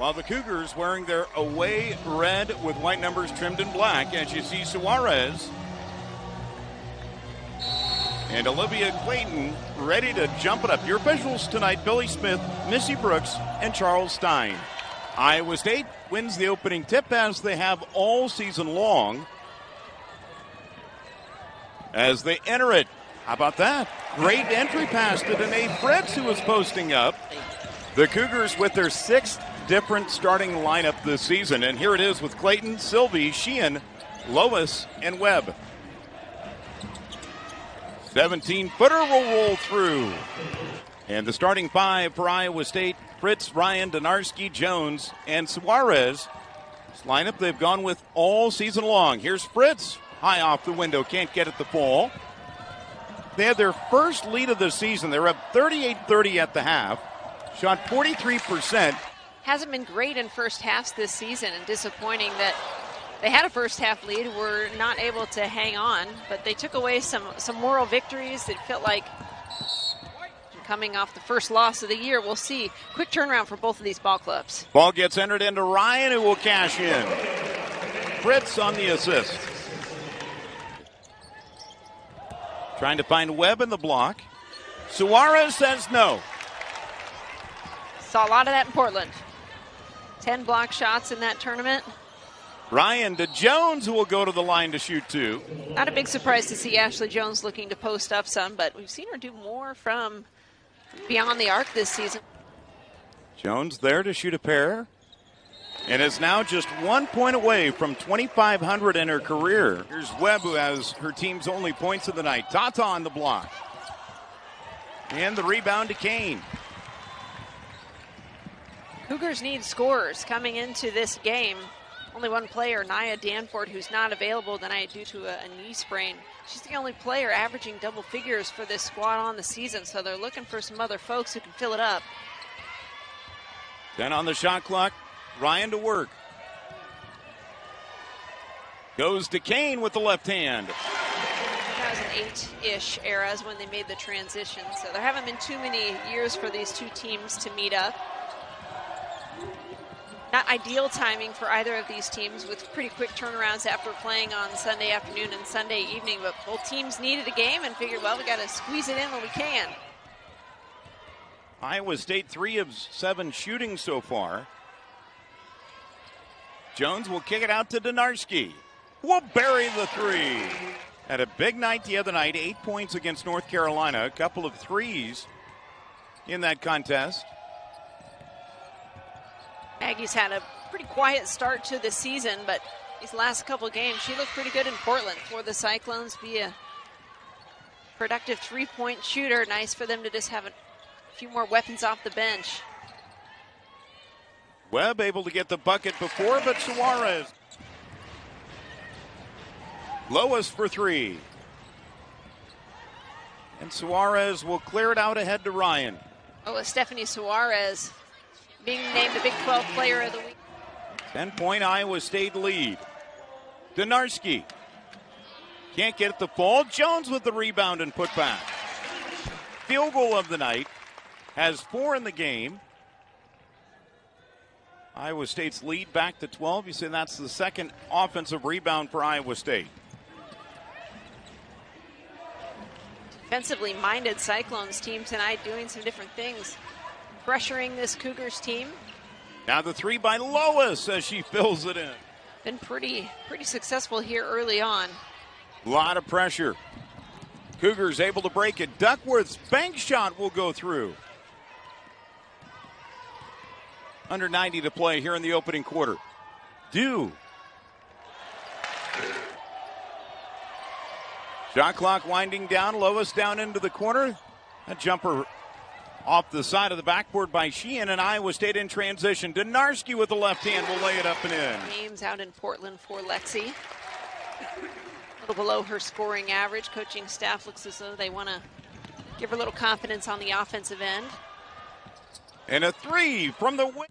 while the Cougars wearing their away red with white numbers trimmed in black. As you see, Soares and Olivia Clayton ready to jump it up. Your officials tonight: Billy Smith, Missy Brooks, and Charles Stein. Iowa State wins the opening tip, as they have all season long, as they enter it. How about that? Great entry pass to Danae Fritz, who was posting up. The Cougars with their sixth different starting lineup this season. And here it is with Clayton, Sylvie, Sheehan, Lois, and Webb. 17-footer will roll through. And the starting five for Iowa State: Fritz, Ryan, Donarski, Joens, and Soares. This lineup they've gone with all season long. Here's Fritz, high off the window, can't get it to fall. They had their first lead of the season. They're up 38-30 at the half. Shot 43%. Hasn't been great in first halves this season, and disappointing that they had a first half lead, were not able to hang on, but they took away some moral victories. It felt like coming off the first loss of the year. We'll see. Quick turnaround for both of these ball clubs. Ball gets entered into Ryan, who will cash in. Fritz on the assist. Trying to find Webb in the block. Soares says no. Saw a lot of that in Portland. 10 block shots in that tournament. Ryan to Joens, who will go to the line to shoot two. Not a big surprise to see Ashley Joens looking to post up some, but we've seen her do more from beyond the arc this season. Joens there to shoot a pair, and is now just 1 point away from 2,500 in her career. Here's Webb, who has her team's only points of the night. Tata on the block. And the rebound to Kane. Cougars need scorers coming into this game. Only one player, Nia Danford, who's not available tonight due to a knee sprain. She's the only player averaging double figures for this squad on the season, so they're looking for some other folks who can fill it up. 10 on the shot clock. Ryan to work. Goes to Kane with the left hand. 2008-ish era is when they made the transition, so there haven't been too many years for these two teams to meet up. Not ideal timing for either of these teams, with pretty quick turnarounds after playing on Sunday afternoon and Sunday evening, but both teams needed a game and figured, well, we got to squeeze it in when we can. Iowa State 3 of 7 shooting so far. Joens will kick it out to Donarski. Will bury the three. Had a big night the other night, 8 points against North Carolina, a couple of threes in that contest. Maggie's had a pretty quiet start to the season, but these last couple games, she looked pretty good in Portland for the Cyclones. Be a productive three-point shooter. Nice for them to just have a few more weapons off the bench. Webb able to get the bucket before, but Soares. Lois for three. And Soares will clear it out ahead to Ryan. Oh, Stephanie Soares being named the Big 12 Player of the Week. 10-point Iowa State lead. Donarski can't get it to fall. Joens with the rebound and put back. Field goal of the night. Has 4 in the game. Iowa State's lead back to 12. You say that's the second offensive rebound for Iowa State. Defensively minded Cyclones team tonight, doing some different things. Pressuring this Cougars team. Now the three by Lois as she fills it in. Been pretty successful here early on. A lot of pressure. Cougars able to break it. Duckworth's bank shot will go through. Under 90 to play here in the opening quarter. Shot clock winding down. Lois down into the corner. A jumper off the side of the backboard by Sheehan, and Iowa State in transition. Donarski with the left hand will lay it up and in. Games out in Portland for Lexi. A little below her scoring average. Coaching staff looks as though they want to give her a little confidence on the offensive end. And a three from the wing.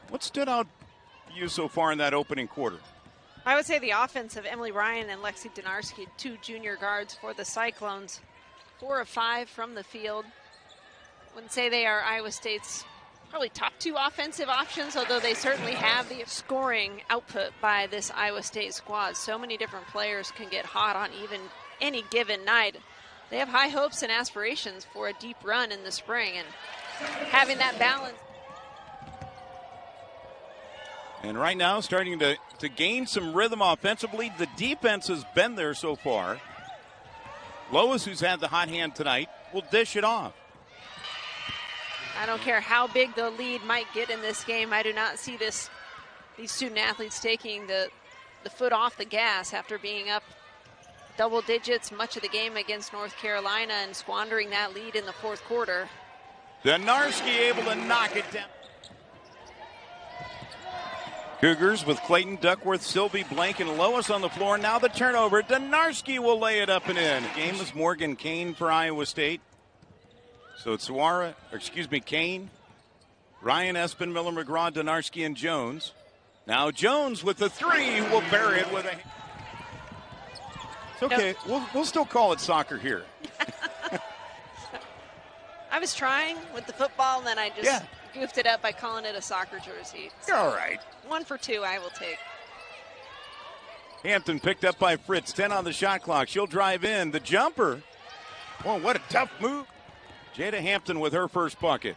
What stood out for you so far in that opening quarter? I would say the offense of Emily Ryan and Lexi Donarski, two junior guards for the Cyclones. 4 of 5 from the field. Wouldn't say they are Iowa State's probably top 2 offensive options, although they certainly have the scoring output by this Iowa State squad. So many different players can get hot on even any given night. They have high hopes and aspirations for a deep run in the spring, and having that balance. And right now, starting to gain some rhythm offensively. The defense has been there so far. Lois, who's had the hot hand tonight, will dish it off. I don't care how big the lead might get in this game. I do not see these student athletes taking the foot off the gas after being up double digits much of the game against North Carolina and squandering that lead in the fourth quarter. Donarski able to knock it down. Cougars with Clayton, Duckworth, Sylvie, Blank, and Lois on the floor. Now the turnover. Donarski will lay it up and in. Game is Morgan Kane for Iowa State. So it's Kane, Ryan, Espen, Miller, McGraw, Donarski, and Joens. Now Joens with the 3 will bury it with a. It's okay. Nope. We'll still call it soccer here. I was trying with the football, and then I just goofed it up by calling it a soccer jersey. So all right. 1 for 2, I will take. Hampton picked up by Fritz. 10 on the shot clock. She'll drive in. The jumper. Oh, what a tough move. Jada Hampton with her first bucket.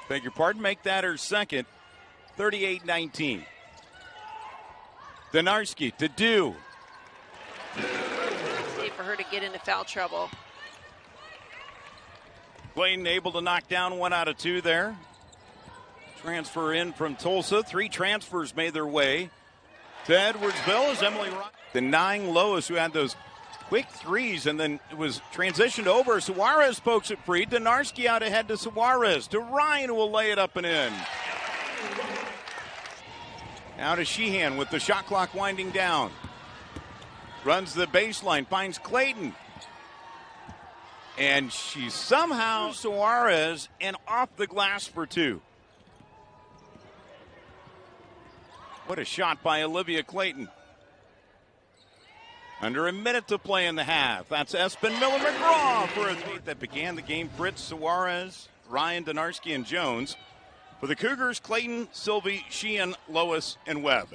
Beg your pardon, make that her second. 38-19. Donarski to do. Safe for her to get into foul trouble. Clayton able to knock down 1 out of 2 there. Transfer in from Tulsa. 3 transfers made their way to Edwardsville as Emily Ryan denying Lois, who had those quick 3s, and then it was transitioned over. Soares pokes it free. Donarski out ahead to Soares. To Ryan, who will lay it up and in. Now to Sheehan with the shot clock winding down. Runs the baseline, finds Clayton. And she somehow Soares and off the glass for 2. What a shot by Olivia Clayton. Under a minute to play in the half. That's Espen Miller McGraw for a 3 that began the game. Fritz, Soares, Ryan, Donarski, and Jones. For the Cougars, Clayton, Sylvie, Sheehan, Lois, and Webb.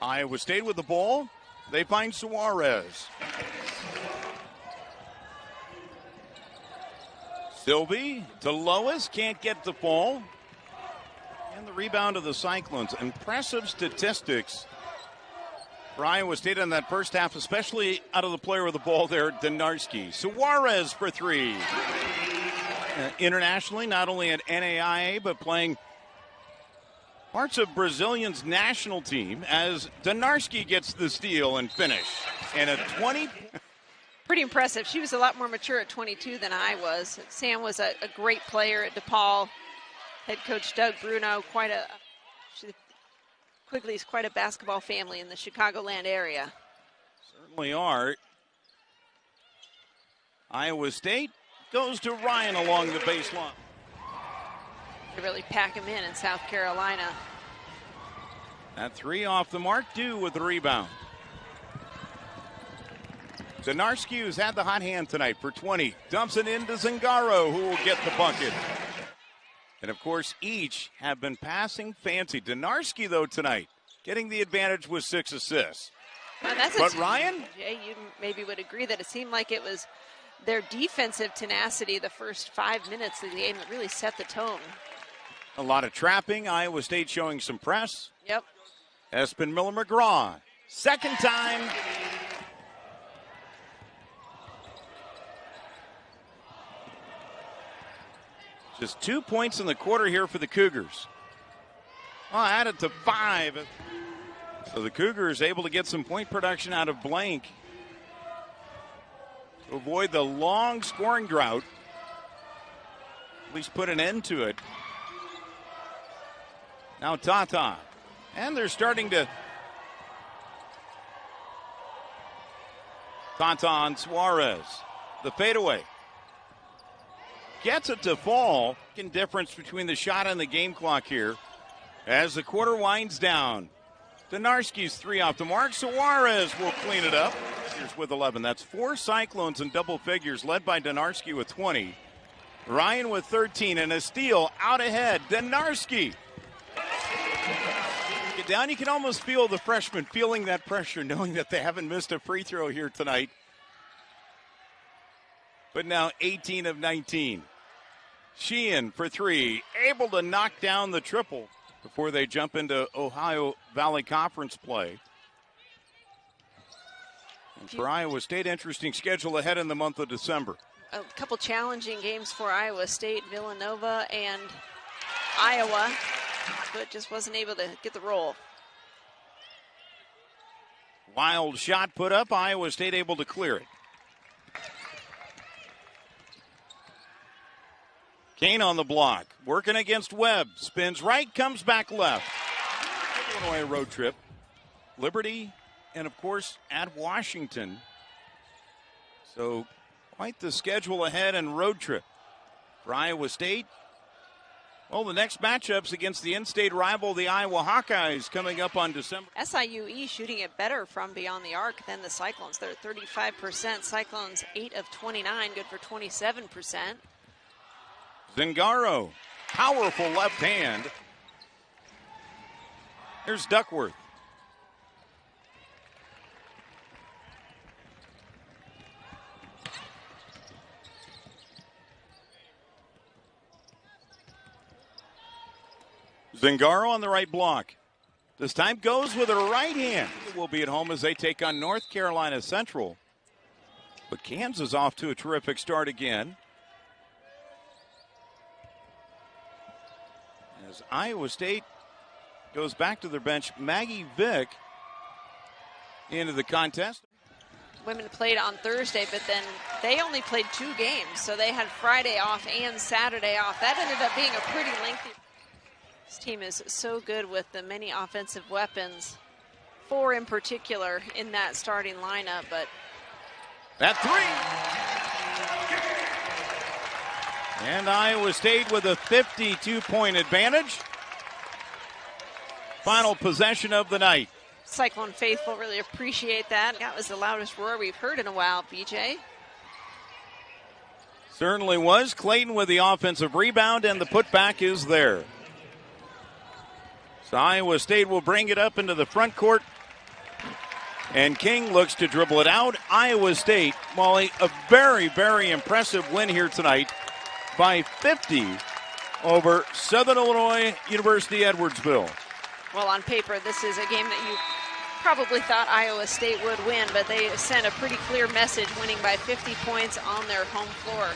Iowa State with the ball. They find Soares. Sylvie to Lois. Can't get the ball. And the rebound of the Cyclones. Impressive statistics for Iowa State in that first half, especially out of the player with the ball there, Donarski. Soares for 3. Internationally, not only at NAIA, but playing parts of Brazilian's national team as Donarski gets the steal and finish. And a 20. Pretty impressive. She was a lot more mature at 22 than I was. Sam was a great player at DePaul. Head coach Doug Bruno, Quigley's quite a basketball family in the Chicagoland area. Certainly are. Iowa State goes to Ryan along the baseline. They really pack him in South Carolina. That 3 off the mark, due with the rebound. Donarski, who's had the hot hand tonight for 20, dumps it into Zingaro, who will get the bucket. And, of course, each have been passing fancy. Donarski, though, tonight, getting the advantage with 6 assists. Well, but Ryan? Jay, you maybe would agree that it seemed like it was their defensive tenacity the first 5 minutes of the game that really set the tone. A lot of trapping. Iowa State showing some press. Yep. Espen Miller McGraw. Second time. Just 2 points in the quarter here for the Cougars. Well, added to 5. So the Cougars able to get some point production out of Blank to avoid the long scoring drought. At least put an end to it. Now Tata. And they're starting to. Tata on Soares. The fadeaway. Gets it to fall. Difference between the shot and the game clock here as the quarter winds down. Donarski's 3 off the mark. Soares will clean it up. Here's with 11. That's 4 Cyclones in double figures, led by Donarski with 20. Ryan with 13 and a steal out ahead. Donarski. Get down, you can almost feel the freshman feeling that pressure, knowing that they haven't missed a free throw here tonight. But now 18 of 19. Sheehan for three, able to knock down the triple before they jump into Ohio Valley Conference play. And for Iowa State, interesting schedule ahead in the month of December. A couple challenging games for Iowa State, Villanova and Iowa, but just wasn't able to get the roll. Wild shot put up, Iowa State able to clear it. Kane on the block, working against Webb. Spins right, comes back left. Illinois road trip. Liberty, and of course, at Washington. So, quite the schedule ahead and road trip for Iowa State. Well, the next matchup's against the in-state rival, the Iowa Hawkeyes, coming up on December. SIUE shooting it better from beyond the arc than the Cyclones. They're at 35%. Cyclones 8 of 29, good for 27%. Zingaro, powerful left hand. Here's Duckworth. Zingaro on the right block. This time goes with a right hand. It will be at home as they take on North Carolina Central. But Kansas off to a terrific start again. As Iowa State goes back to their bench, Maggie Vick into the contest. Women played on Thursday, but then they only played 2 games, so they had Friday off and Saturday off. That ended up being a pretty lengthy. This team is so good with the many offensive weapons, 4 in particular in that starting lineup, but that three. And Iowa State with a 52-point advantage. Final possession of the night. Cyclone faithful really appreciate that. That was the loudest roar we've heard in a while, BJ. Certainly was. Clayton with the offensive rebound, and the putback is there. So Iowa State will bring it up into the front court. And King looks to dribble it out. Iowa State, Molly, a very, very impressive win here tonight by 50 over Southern Illinois University Edwardsville. Well, on paper, this is a game that you probably thought Iowa State would win, but they sent a pretty clear message, winning by 50 points on their home floor.